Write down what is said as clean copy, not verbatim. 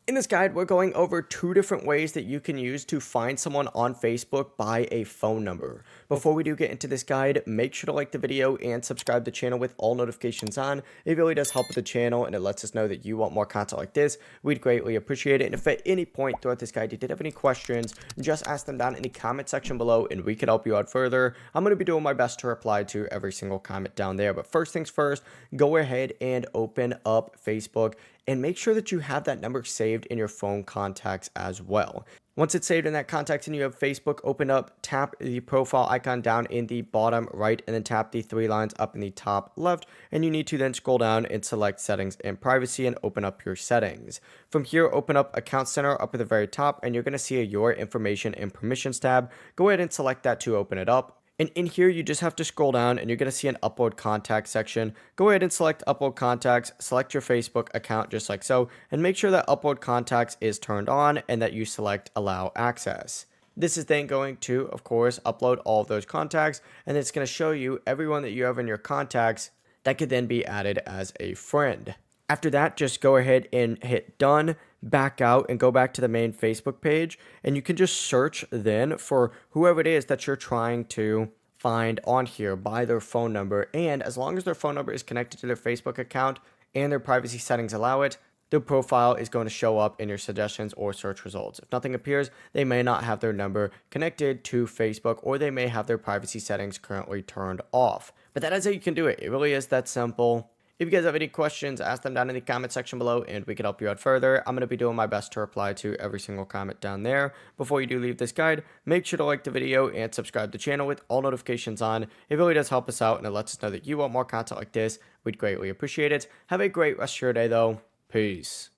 In this guide, we're going over two different ways that you can use to find someone on Facebook by a phone number. Before we do get into this guide, make sure to like the video and subscribe to the channel with all notifications on. It really does help with the channel and it lets us know that you want more content like this. We'd greatly appreciate it. And if at any point throughout this guide you did have any questions, just ask them down in the comment section below and we could help you out further. I'm going to be doing my best to reply to every single comment down there. But first things first, go ahead and open up Facebook and make sure that you have that number saved in your phone contacts as well. Once it's saved in that contacts and you have Facebook open up, tap the profile icon down in the bottom right and then tap the three lines up in the top left. And you need to then scroll down and select settings and privacy and open up your settings. From here, open up Account Center up at the very top and you're going to see a Your Information and Permissions tab. Go ahead and select that to open it up. And in here, you just have to scroll down and you're going to see an upload contact section. Go ahead and select upload contacts, select your Facebook account just like so, and make sure that upload contacts is turned on and that you select allow access. This is then going to, of course, upload all of those contacts and it's going to show you everyone that you have in your contacts that could then be added as a friend. After that, just go ahead and hit done, back out and go back to the main Facebook page. And you can just search then for whoever it is that you're trying to find on here by their phone number. And as long as their phone number is connected to their Facebook account and their privacy settings allow it, their profile is going to show up in your suggestions or search results. If nothing appears, they may not have their number connected to Facebook or they may have their privacy settings currently turned off. But that is how you can do it. It really is that simple. If you guys have any questions, ask them down in the comment section below and we can help you out further. I'm going to be doing my best to reply to every single comment down there. Before you do leave this guide, make sure to like the video and subscribe to the channel with all notifications on. It really does help us out and it lets us know that you want more content like this. We'd greatly appreciate it. Have a great rest of your day though. Peace.